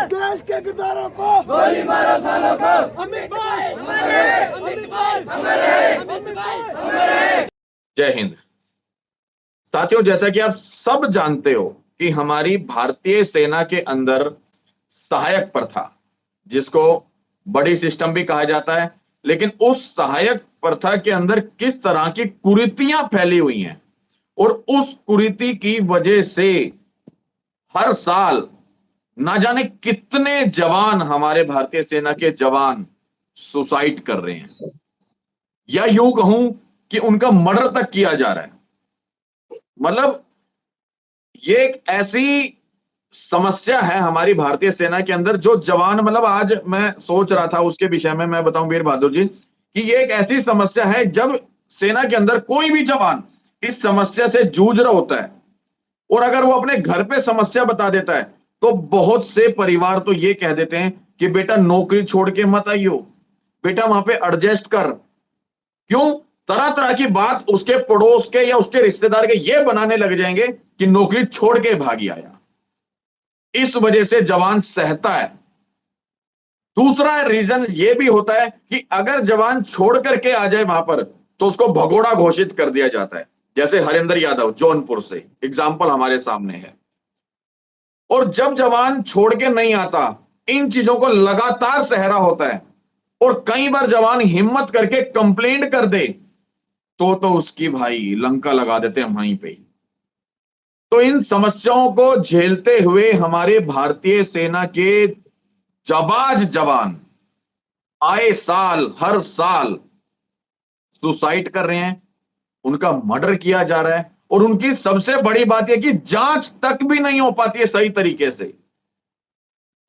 देश के गद्दारों को गोली मारो सालों को। अमित भाई हमारे, अमित भाई हमारे, अमित भाई हमारे। जय हिंद साथियों, जैसा कि आप सब जानते हो कि हमारी भारतीय सेना के अंदर सहायक प्रथा, जिसको बड़ी सिस्टम भी कहा जाता है, लेकिन उस सहायक प्रथा के अंदर किस तरह की कुरीतियां फैली हुई हैं और उस कुरीति की वजह से हर साल ना जाने कितने जवान, हमारे भारतीय सेना के जवान सुसाइड कर रहे हैं, या यूं कहूं कि उनका मर्डर तक किया जा रहा है। मतलब ये एक ऐसी समस्या है हमारी भारतीय सेना के अंदर, जो जवान, मतलब आज मैं सोच रहा था उसके विषय में मैं बताऊं वीर बहादुर जी, कि ये एक ऐसी समस्या है जब सेना के अंदर कोई भी जवान इस समस्या से जूझ रहा होता है और अगर वो अपने घर पे समस्या बता देता है तो बहुत से परिवार तो ये कह देते हैं कि बेटा नौकरी छोड़ के मत आइयो, बेटा वहां पे एडजस्ट कर। क्यों? तरह तरह की बात उसके पड़ोस के या उसके रिश्तेदार के ये बनाने लग जाएंगे कि नौकरी छोड़ के भागी आया। इस वजह से जवान सहता है। दूसरा रीजन ये भी होता है कि अगर जवान छोड़ करके आ जाए वहां पर तो उसको भगोड़ा घोषित कर दिया जाता है, जैसे हरेंद्र यादव जौनपुर से एग्जाम्पल हमारे सामने है। और जब जवान छोड़ के नहीं आता, इन चीजों को लगातार सहरा होता है और कई बार जवान हिम्मत करके कंप्लेंट कर दे तो उसकी भाई लंका लगा देते हैं वहीं पे। तो इन समस्याओं को झेलते हुए हमारे भारतीय सेना के जाबाज जवान आए साल, हर साल सुसाइड कर रहे हैं, उनका मर्डर किया जा रहा है और उनकी सबसे बड़ी बात यह कि जांच तक भी नहीं हो पाती है सही तरीके से।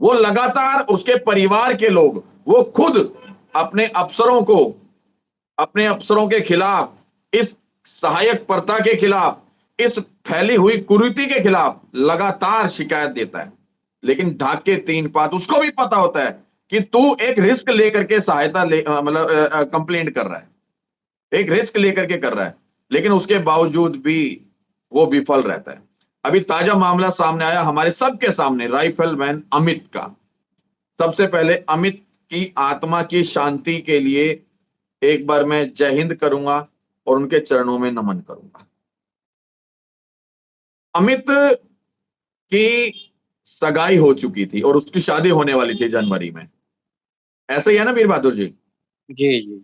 वो लगातार, उसके परिवार के लोग, वो खुद अपने अफसरों के खिलाफ, इस सहायक प्रथा के खिलाफ, इस फैली हुई कुरीति के खिलाफ लगातार शिकायत देता है। लेकिन ढाक के तीन पात उसको भी पता होता है कि तू एक रिस्क लेकर के सहायता ले, मतलब कंप्लेंट कर रहा है, एक रिस्क लेकर के कर रहा है, लेकिन उसके बावजूद भी वो विफल रहता है। अभी ताजा मामला सामने आया हमारे सबके सामने, राइफलमैन अमित का। सबसे पहले अमित की आत्मा की शांति के लिए एक बार मैं जय हिंद करूंगा और उनके चरणों में नमन करूंगा। अमित की सगाई हो चुकी थी और उसकी शादी होने वाली थी जनवरी में, ऐसा ही है ना वीर बहादुर जी? जी जी।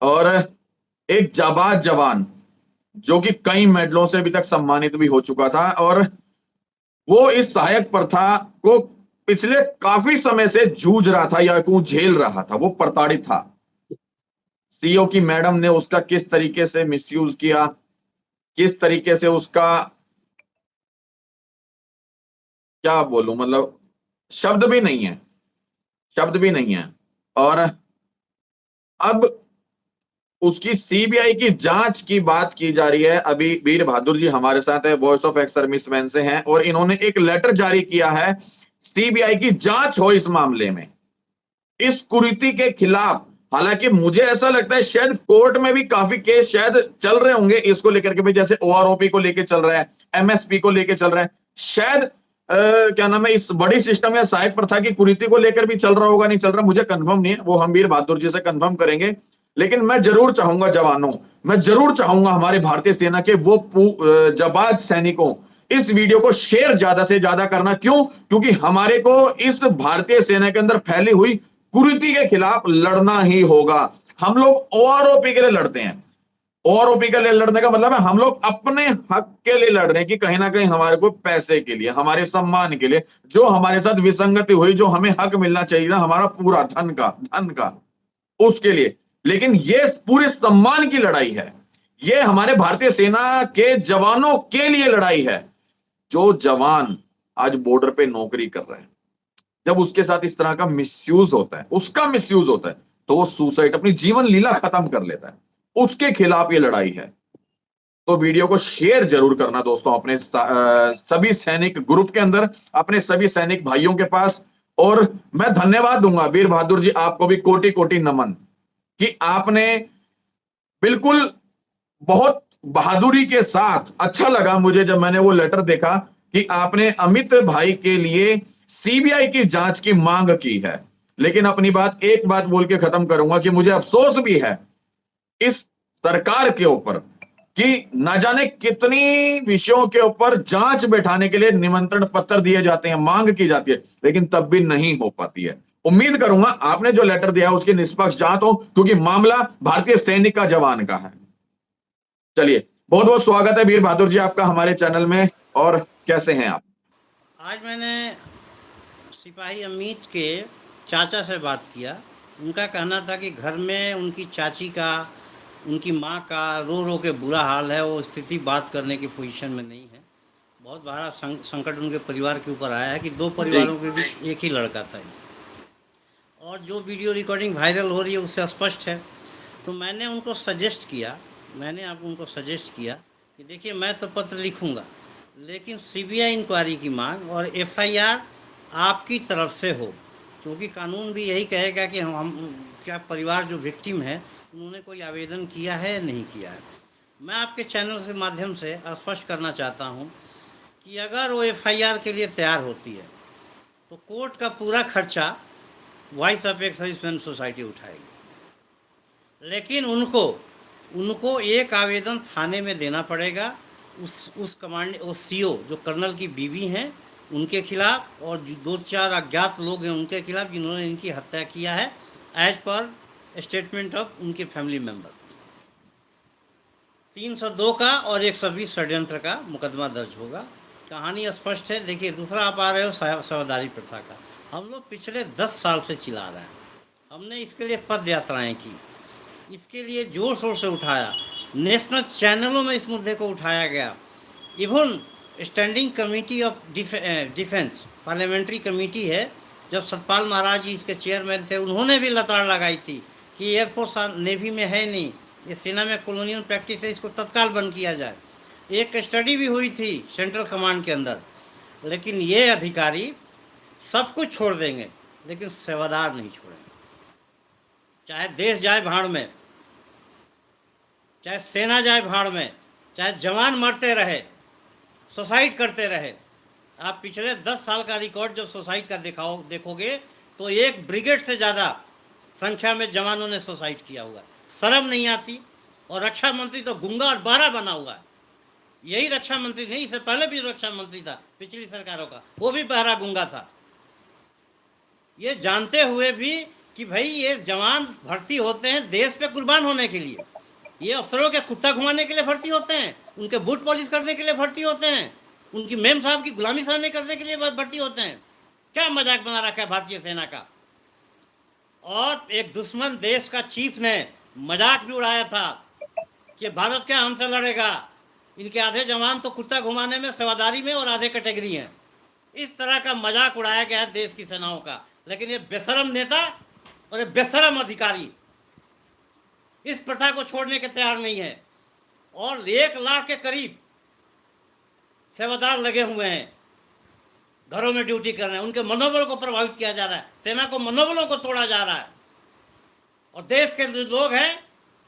और एक जाबाज जवान जो कि कई मेडलों से अभी तक सम्मानित भी हो चुका था, और वो इस सहायक प्रथा को पिछले काफी समय से जूझ रहा था या झेल रहा था, वो प्रताड़ित था। सीओ की मैडम ने उसका किस तरीके से मिसयूज किया, किस तरीके से उसका, क्या बोलूं, मतलब शब्द भी नहीं है, शब्द भी नहीं है। और अब उसकी सीबीआई की जांच की बात की जा रही है। अभी वीर बहादुर जी हमारे साथ है, वॉइस ऑफ एक्स सर्विसमैन से हैं, और इन्होंने एक लेटर जारी किया है, सीबीआई की जांच हो इस मामले में, इस कुरीति के खिलाफ। हालांकि मुझे ऐसा लगता है शायद कोर्ट में भी काफी केस शायद चल रहे होंगे इसको लेकर के भी, जैसे ओआरओपी को लेकर चल रहा है, एमएसपी को लेकर चल रहा है, शायद क्या नाम है, इस बड़ी सिस्टम या सहायक प्रथा की कुरीति को लेकर भी चल रहा होगा, नहीं चल रहा मुझे कंफर्म नहीं है, वो हम वीर बहादुर जी से कंफर्म करेंगे। लेकिन मैं जरूर चाहूंगा जवानों, मैं जरूर चाहूंगा हमारे भारतीय सेना के वो जाबाज सैनिकों, इस वीडियो को शेयर ज्यादा से ज्यादा करना। क्यों? क्योंकि हमारे को इस भारतीय सेना के अंदर फैली हुई कुरीति के खिलाफ लड़ना ही होगा। हम लोग ओआरओपी के लिए लड़ते हैं, ओआरओपी के लिए लड़ने का मतलब है हम लोग अपने हक के लिए लड़ रहे हैं, कि कहीं ना कहीं हमारे को पैसे के लिए, हमारे सम्मान के लिए, जो हमारे साथ विसंगति हुई, जो हमें हक मिलना चाहिए ना हमारा पूरा धन का, उसके लिए। लेकिन ये पूरे सम्मान की लड़ाई है, ये हमारे भारतीय सेना के जवानों के लिए लड़ाई है। जो जवान आज बॉर्डर पे नौकरी कर रहे हैं, जब उसके साथ इस तरह का मिसयूज होता है, उसका मिसयूज होता है, तो वो सुसाइड, अपनी जीवन लीला खत्म कर लेता है। उसके खिलाफ ये लड़ाई है। तो वीडियो को शेयर जरूर करना दोस्तों, अपने सभी सैनिक ग्रुप के अंदर, अपने सभी सैनिक भाइयों के पास। और मैं धन्यवाद दूंगा वीर बहादुर जी, आपको भी कोटि कोटि नमन, कि आपने बिल्कुल बहुत बहादुरी के साथ, अच्छा लगा मुझे जब मैंने वो लेटर देखा कि आपने अमित भाई के लिए सीबीआई की जांच की मांग की है। लेकिन अपनी एक बात बोल के खत्म करूंगा कि मुझे अफसोस भी है इस सरकार के ऊपर कि न जाने कितनी विषयों के ऊपर जांच बैठाने के लिए निमंत्रण पत्र दिए जाते हैं, मांग की जाती है, लेकिन तब भी नहीं हो पाती है। उम्मीद करूंगा आपने जो लेटर दिया है उसकी निष्पक्ष जांच हो, क्योंकि मामला भारतीय सैनिक का, जवान का है। चलिए, बहुत बहुत स्वागत है वीर बहादुर जी आपका हमारे चैनल में। और कैसे हैं आप? आज मैंने सिपाही अमित के चाचा से बात किया। उनका कहना था कि घर में उनकी चाची का, उनकी माँ का रो रो के बुरा हाल है, वो स्थिति बात करने की पोजीशन में नहीं है। बहुत बड़ा संकट उनके परिवार के ऊपर आया है कि दो परिवारों के बीच एक ही लड़का था। और जो वीडियो रिकॉर्डिंग वायरल हो रही है उससे स्पष्ट है। तो मैंने उनको सजेस्ट किया, उनको सजेस्ट किया कि देखिए, मैं तो पत्र लिखूंगा, लेकिन सीबीआई इंक्वायरी की मांग और एफआईआर आपकी तरफ से हो, क्योंकि कानून भी यही कहेगा कि हम क्या परिवार जो विक्टिम है उन्होंने कोई आवेदन किया है या नहीं किया है। मैं आपके चैनल से माध्यम से स्पष्ट करना चाहता हूँ कि अगर वो एफआईआर के लिए तैयार होती है तो कोर्ट का पूरा खर्चा वॉइस ऑफ एक सर्विसमैन सोसाइटी उठाएगी, लेकिन उनको एक आवेदन थाने में देना पड़ेगा उस सीओ जो कर्नल की बीवी हैं उनके खिलाफ, और जो 2-4 अज्ञात लोग हैं उनके खिलाफ जिन्होंने इनकी हत्या किया है, एज पर स्टेटमेंट ऑफ उनके फैमिली मेंबर। 302 का और 120 षड्यंत्र का मुकदमा दर्ज होगा। कहानी स्पष्ट है। देखिए, दूसरा आप आ रहे हो सेवादारी प्रथा का। हम लोग पिछले 10 साल से चिल्ला रहे हैं। हमने इसके लिए पद यात्राएँ की, इसके लिए जोर शोर से उठाया, नेशनल चैनलों में इस मुद्दे को उठाया गया। Even standing committee of defence parliamentary committee है, जब सतपाल महाराज जी इसके चेयरमैन थे, उन्होंने भी लताड़ लगाई थी कि एयरफोर्स नेवी में है नहीं, ये सेना में कॉलोनियल प्रैक्टिस है, इसको तत्काल बंद किया जाए। एक स्टडी भी हुई थी सेंट्रल कमांड के अंदर। लेकिन ये अधिकारी सब कुछ छोड़ देंगे, लेकिन सेवादार नहीं छोड़ेंगे। चाहे देश जाए भाड़ में, चाहे सेना जाए भाड़ में, चाहे जवान मरते रहे, सुसाइड करते रहे। आप पिछले 10 साल का रिकॉर्ड जब सुसाइड का देखोगे तो एक ब्रिगेड से ज़्यादा संख्या में जवानों ने सुसाइड किया हुआ। शर्म नहीं आती। और रक्षा मंत्री तो गुंगा और बारा बना हुआ है। यही रक्षा मंत्री नहीं, इससे पहले भी रक्षा मंत्री था पिछली सरकारों का, वो भी बहरा गुंगा था। ये जानते हुए भी कि भाई ये जवान भर्ती होते हैं देश पे कुर्बान होने के लिए, ये अफसरों के कुत्ता घुमाने के लिए भर्ती होते हैं, उनके बूट पॉलिश करने के लिए भर्ती होते हैं, उनकी मेम साहब की गुलामी सहने करने के लिए भर्ती होते हैं। क्या मजाक बना रखा है भारतीय सेना का। और एक दुश्मन देश का चीफ ने मजाक भी उड़ाया था कि भारत क्या हमसे लड़ेगा, इनके आधे जवान तो कुत्ता घुमाने में, सेवादारी में, और आधे कैटेगरी हैं। इस तरह का मजाक उड़ाया गया है देश की सेनाओं का। लेकिन ये बेशरम नेता और ये बेशरम अधिकारी इस प्रथा को छोड़ने के तैयार नहीं है। और 1 लाख के करीब सेवादार लगे हुए हैं, घरों में ड्यूटी कर रहे हैं। उनके मनोबल को प्रभावित किया जा रहा है, सेना को मनोबलों को तोड़ा जा रहा है। और देश के जो लोग हैं,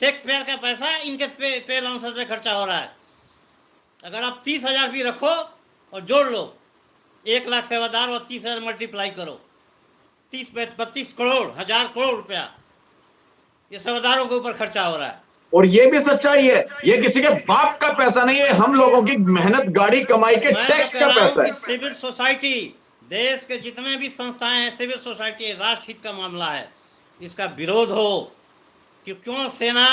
टैक्स पेयर का पैसा इनके पे अलाउंसेस पे खर्चा हो रहा है। अगर आप 30,000 भी रखो और जोड़ लो, 1 लाख सेवादार और 30,000 मल्टीप्लाई करो, 30-32 करोड़, 1000 करोड़ रुपया ये सेवादारों के ऊपर खर्चा हो रहा है। और ये भी सच्चाई है, ये किसी के बाप का पैसा नहीं है, हम लोगों की मेहनत गाड़ी कमाई के टैक्स का पैसा है। सिविल सोसाइटी, देश के जितने भी संस्थाएं हैं, सिविल सोसाइटी राष्ट्रहित का मामला है, इसका विरोध हो कि क्यों सेना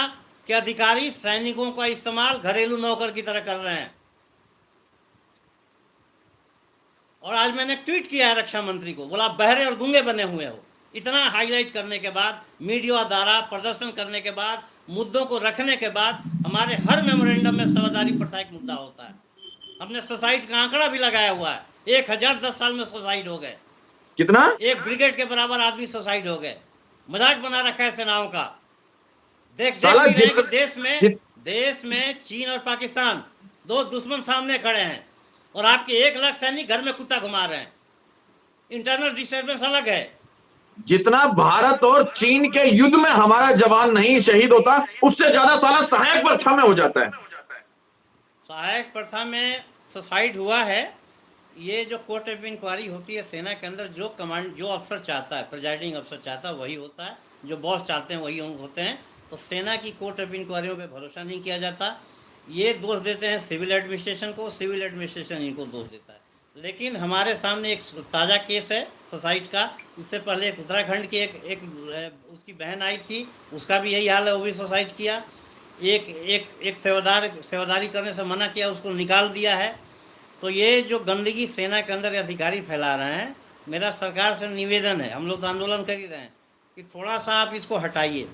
के अधिकारी सैनिकों का इस्तेमाल घरेलू नौकर की तरह कर रहे हैं। और आज मैंने ट्वीट किया है रक्षा मंत्री को, बोला बहरे और गूंगे बने हुए हो। इतना हाईलाइट करने के बाद, मीडिया द्वारा प्रदर्शन करने के बाद, मुद्दों को रखने के बाद, हमारे हर मेमोरेंडम में सेवादारी प्रथा एक मुद्दा होता है। हमने सुसाइड का आंकड़ा भी लगाया हुआ है, 1000 10 साल में सुसाइड हो गए। कितना? 1 ब्रिगेड के बराबर आदमी सुसाइड हो गए। मजाक बना रखा है सेनाओं का। देख भी रहे कि देश में चीन और पाकिस्तान 2 दुश्मन सामने खड़े हैं और आपके 1 लाख सैनिक घर में कुत्ता घुमा रहे हैं। इंटरनल डिस्टर्बेंस अलग है। जितना भारत और चीन के युद्ध में हमारा जवान नहीं शहीद होता, उससे ज्यादा साला सहायक प्रथा में हो जाता है। सहायक प्रथा में सुसाइड हुआ है, ये जो कोर्ट ऑफ इंक्वायरी होती है सेना के अंदर, जो अफसर चाहता है, प्रिजाइडिंग अफसर चाहता है वही होता है, जो बॉस चाहते हैं वही होते हैं। तो सेना की कोर्ट ऑफ इंक्वायरियों पे भरोसा नहीं किया जाता। ये दोष देते हैं सिविल एडमिनिस्ट्रेशन को, सिविल एडमिनिस्ट्रेशन इनको दोष देता है। लेकिन हमारे सामने एक ताज़ा केस है सोसाइटी का। इससे पहले एक उत्तराखंड की एक उसकी बहन आई थी, उसका भी यही हाल है, वो भी सुसाइड किया। एक सेवादारी करने से मना किया, उसको निकाल दिया है। तो ये जो गंदगी सेना के अंदर अधिकारी फैला रहे हैं, मेरा सरकार से निवेदन है, हम लोग तो आंदोलन कर ही रहे हैं, कि थोड़ा सा आप इसको हटाइए।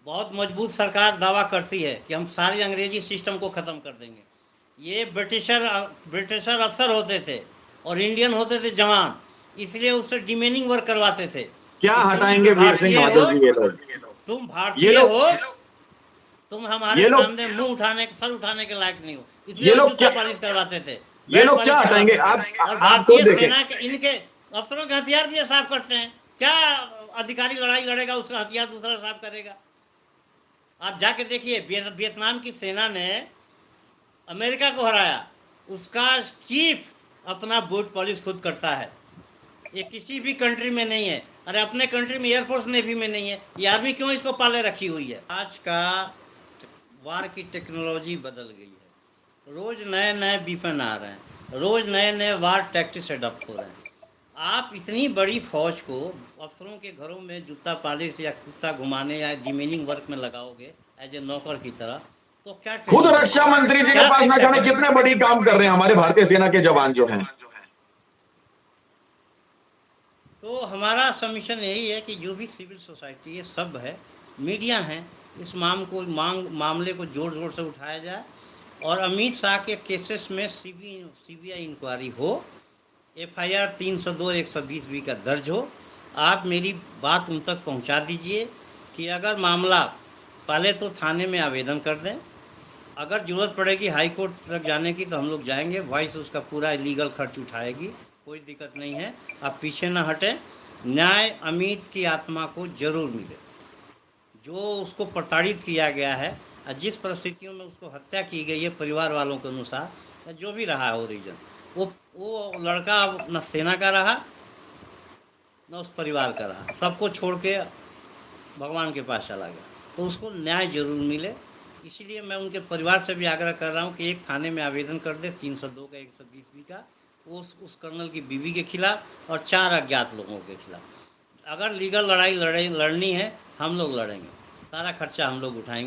बहुत मजबूत सरकार दावा करती है कि हम सारी अंग्रेजी सिस्टम को ख़त्म कर देंगे। ये ब्रिटिशर अफसर होते थे और इंडियन होते थे जवान, इसलिए उससे डिमेनिंग वर्क करवाते थे। क्या कि तुम हटाएंगे वीर सिंह भारतीय बहादुर हो, जी? ये लोग तुम ये भारतीय लोग हो, तुम हमारे ये लोग सामने मुंह उठाने, सर उठाने के लायक नहीं हो, ये इसलिए लोग जूता क्या पॉलिश करवाते थे, ये बेल्ट लोग क्या पॉलिश हटाएंगे? करवाते थे। और आप खुद भारतीय देखें, सेना के इनके अफसरों के हथियार भी ये साफ करते हैं। क्या अधिकारी लड़ाई लड़ेगा उसका हथियार दूसरा साफ करेगा? आप जाके देखिए, वियतनाम की सेना ने अमेरिका को हराया, उसका चीफ अपना बूट पॉलिश खुद करता है। ये किसी भी कंट्री में नहीं है। अरे अपने कंट्री में एयरफोर्स नेवी में नहीं है, ये आर्मी क्यों इसको पाले रखी हुई है? आज का वार की टेक्नोलॉजी बदल गई है, रोज़ नए नए बीफन आ रहे हैं, रोज़ नए नए वार टैक्टिक्स एडॉप्ट हो रहे हैं। आप इतनी बड़ी फौज को अफसरों के घरों में जूता पॉलिश या कुत्ता घुमाने या डिमीनिंग वर्क में लगाओगे एज ए नौकर की तरह, तो क्या खुद ट्रेनिंग रक्षा होगी? मंत्री जी के क्या पास न शिक्षा जाने करेंगे? कितने बड़ी काम कर रहे हैं हमारे भारतीय सेना के जवान जो हैं। तो हमारा सबमिशन यही है कि जो भी सिविल सोसाइटी है, सब है, मीडिया है, इस मामले को जोर जोर से उठाया जाए और अमित शाह के केसेस में सीबीआई इंक्वायरी हो, FIR 302 120B का दर्ज हो। आप मेरी बात उन तक पहुंचा दीजिए कि अगर मामला, पहले तो थाने में आवेदन कर दें, अगर ज़रूरत पड़ेगी हाई कोर्ट तक जाने की तो हम लोग जाएंगे, वॉइस उसका पूरा लीगल खर्च उठाएगी, कोई दिक्कत नहीं है। आप पीछे ना हटें, न्याय अमित की आत्मा को जरूर मिले। जो उसको प्रताड़ित किया गया है और जिस परिस्थितियों में उसको हत्या की गई है परिवार वालों के अनुसार, या जो भी रहा है ओरिजिन, वो लड़का न सेना का रहा न उस परिवार का रहा, सबको छोड़ के भगवान के पास चला गया। तो उसको न्याय जरूर मिले। इसीलिए मैं उनके परिवार से भी आग्रह कर रहा हूँ कि एक थाने में आवेदन कर दे 302 का 120B का, उस कर्नल की बीवी के खिलाफ और 4 अज्ञात लोगों के खिलाफ। अगर लीगल लड़ाई लड़नी है, हम लोग लड़ेंगे, सारा खर्चा हम लोग उठाएंगे।